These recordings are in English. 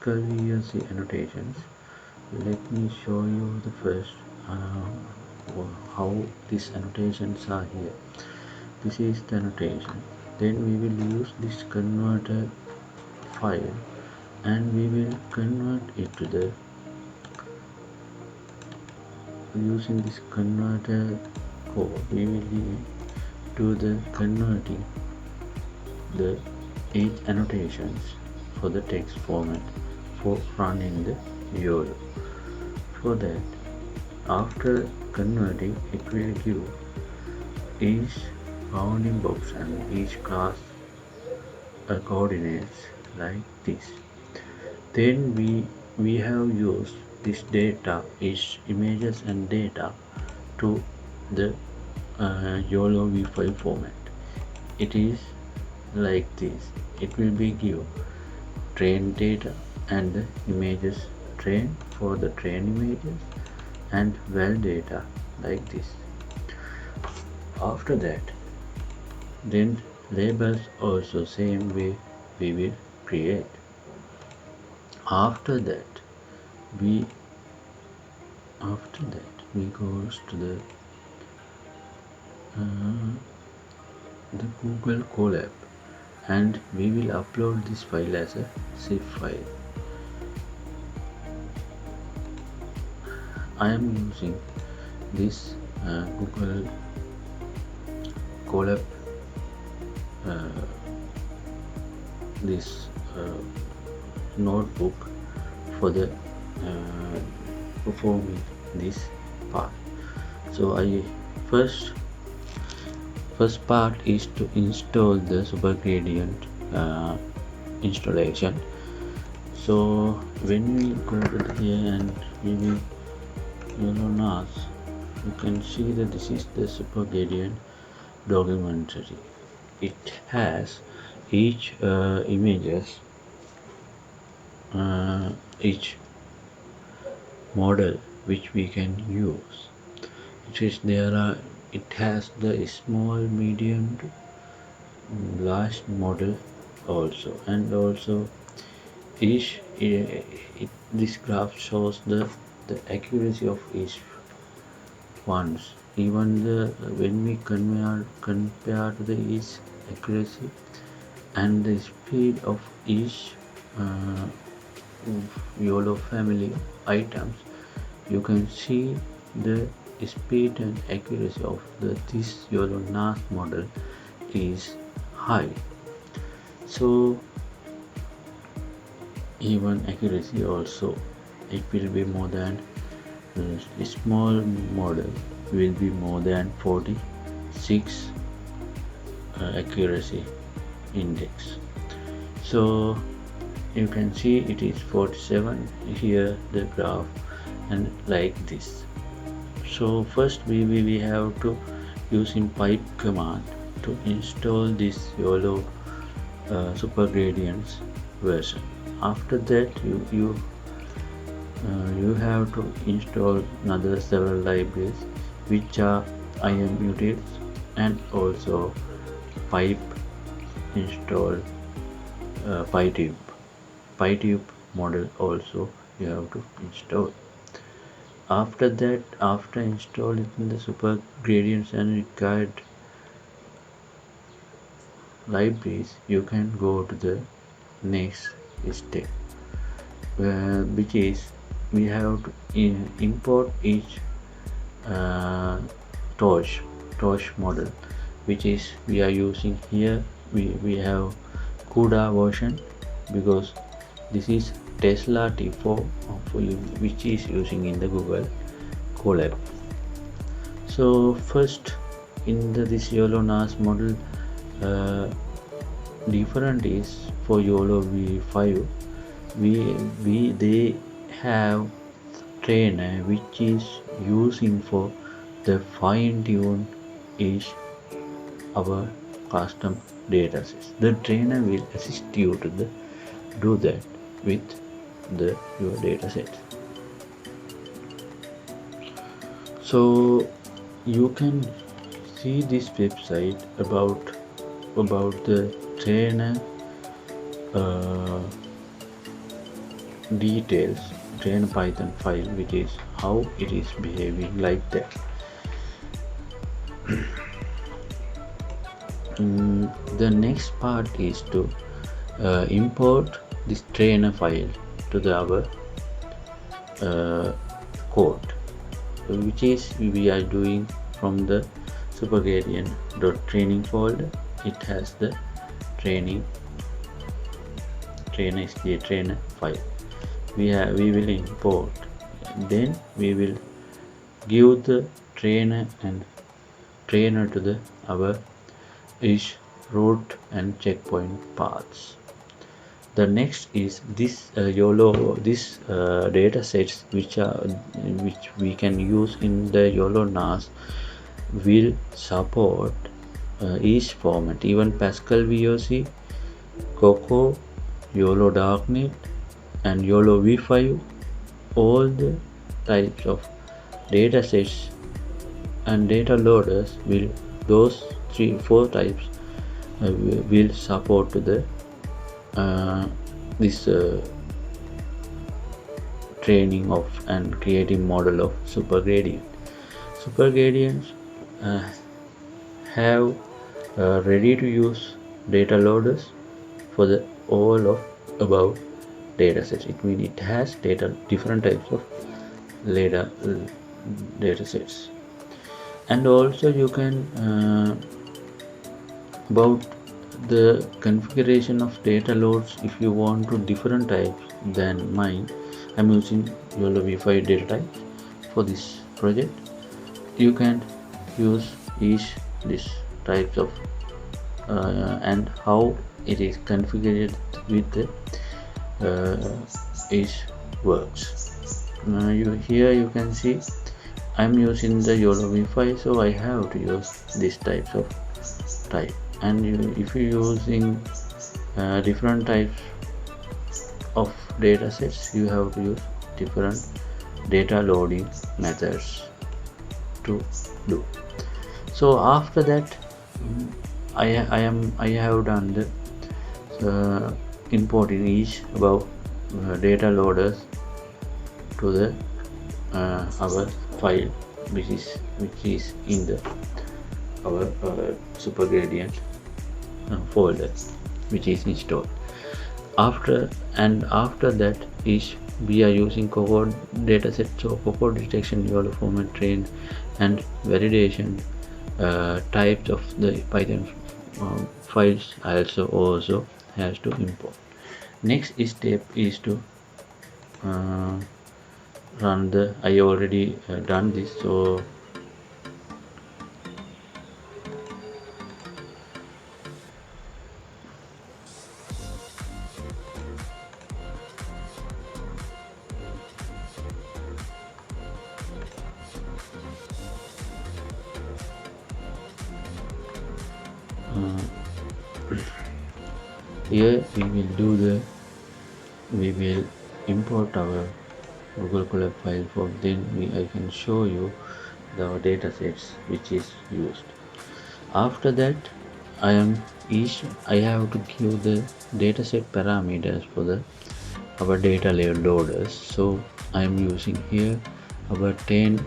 currency annotations. Let me show you the first how these annotations are here. This is the annotation. Then we will use this converter file and we will convert it to the using this converter code. We will do the converting the 8 annotations for the text format for running the YOLO. For that, after converting, it will give each bounding box and each class coordinates like this. Then we have used this data, each images and data to the YOLO v5 format. It is like this. It will be give train data and the images train for the train images and val data like this. After that, then labels also same way we will create. After that we goes to the Google Colab and we will upload this file as a zip file. I am using this Google Colab this notebook for the performing this part. So I first part is to install the SuperGradient installation. So when we go to here and we will YOLO-NAS, you can see that this is the SuperGradient documentary. It has each images, each model which we can use. It has the small, medium to large model also, and also this graph shows the accuracy of each ones. Even when we compare to the each accuracy and the speed of each YOLO family items, you can see the speed and accuracy of this YOLO-NAS model is high. So even accuracy also, it will be more than small model will be more than 46 accuracy index. So you can see it is 47 here the graph and like this. So first we have to using pipe command to install this YOLO SuperGradients version. After that you have to install another several libraries which are IMutils and also pipe install PyTorch model also you have to install. After that, after installing the SuperGradients and required libraries, you can go to the next step, which is we have to import each torch model, which is we are using here. We have CUDA version because this is Tesla T4 which is using in the Google Colab. So first in this YOLO-NAS model, different is for YOLO v5 they have trainer which is using for the fine-tune each our custom datasets. The trainer will assist you to do that with your dataset. So you can see this website about the trainer details train Python file, which is how it is behaving like that. The next part is to import this trainer file to our code, which is we are doing from the SuperGradient.training folder. It has the trainer file. We will import, then we will give the trainer to our each route and checkpoint paths. The next is this data sets which we can use in the YOLO-NAS will support each format, even Pascal VOC, Coco, YOLO Darknet and YOLO V5. All the types of data sets and data loaders those 4 types will support to the this training of and creating model of SuperGradient. SuperGradients have ready to use data loaders for the all of above data sets. It means it has different types of data sets. And also you can about the configuration of data loads. If you want to different types than mine, I'm using YOLO V5 data types for this project. You can use each these types of and how it is configured with the each works. Here you can see I'm using the YOLO V5, so I have to use these types of type. And if you're using different types of data sets, you have to use different data loading methods to do. So after that, I have done the importing each above data loaders to the our file which is in the our SuperGradient folder which is installed. After that is we are using Coco dataset. So Coco detection, YOLO format train and validation types of the Python files also has to import. Next step is to run the I already done this, so here we will import our Google Colab file for, then I can show you the data sets which is used. After that I have to give the dataset parameters for our data loaders. So I am using here our 10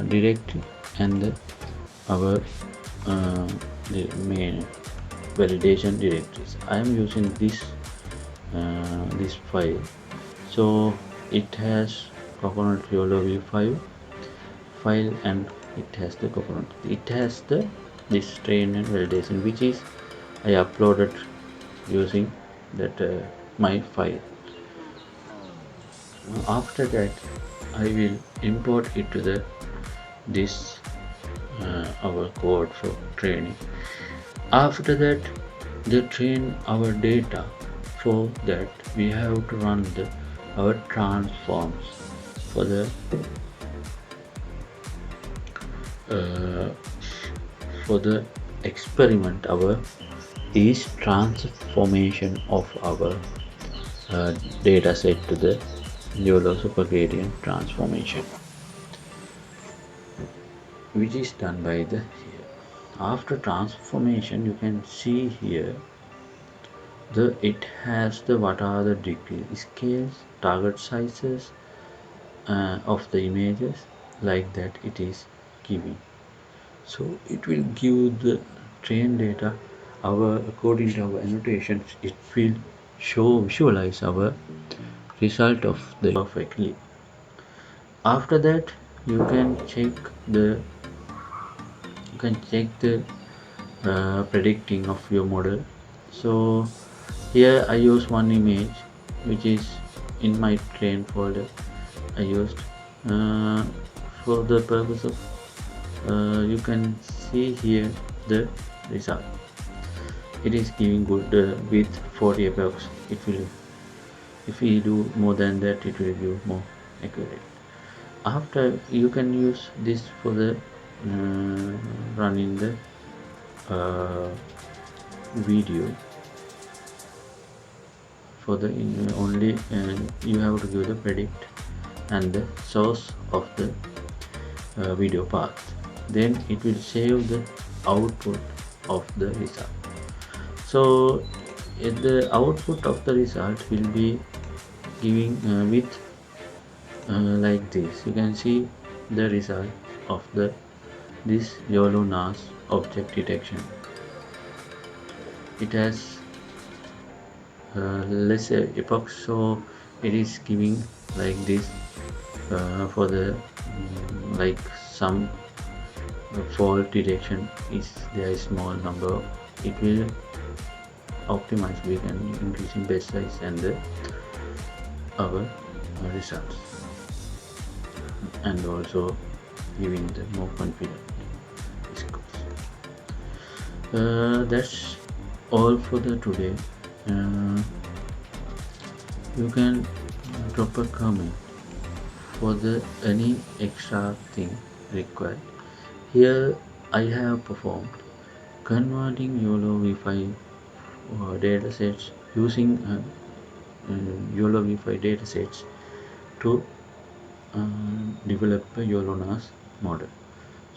directory and our the main validation directories. I am using this file. So it has coconut YOLO V5 file and it has the coconut. It has this train and validation which is I uploaded using that my file. After that I will import it to this our code for training. After that they train our data. For that we have to run our transforms for the experiment. Our each transformation of our data set to the YOLO SuperGradient transformation, which is done by here. After transformation, you can see here it has the what are the degree scales, target sizes of the images, like that it is giving. So it will give the train data our according to our annotations. It will visualize our result of the perfectly. After that you can check the predicting of your model. So here I use one image which is in my train folder. I used uh, for the purpose of you can see here the result. It is giving good with 40 approx. It will, if we do more than that, it will give more accurate. After you can use this for the running the uh, video for the only you have to give the predict and the source of the video path. Then it will save the output of the result. So the output of the result will be giving with like this. You can see the result of the this YOLO-NAS object detection. It has less epoch, so it is giving like this for the like some fault detection is there is small number. It will optimize, we can increasing base size and our results, and also giving the more confident scores. That's all for the today. You can drop a comment for the any extra thing required. Here I have performed converting YOLO V5 datasets using YOLO V5 datasets to develop a YOLO-NAS model.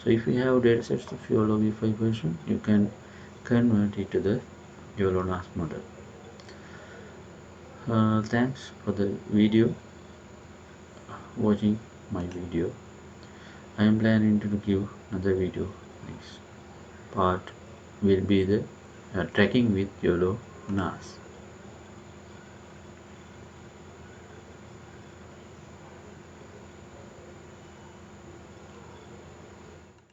So if you have datasets of YOLO V5 version, you can convert it to the YOLO-NAS model. Thanks for the video, watching my video. I am planning to give another video. Next part will be the tracking with YOLO-NAS.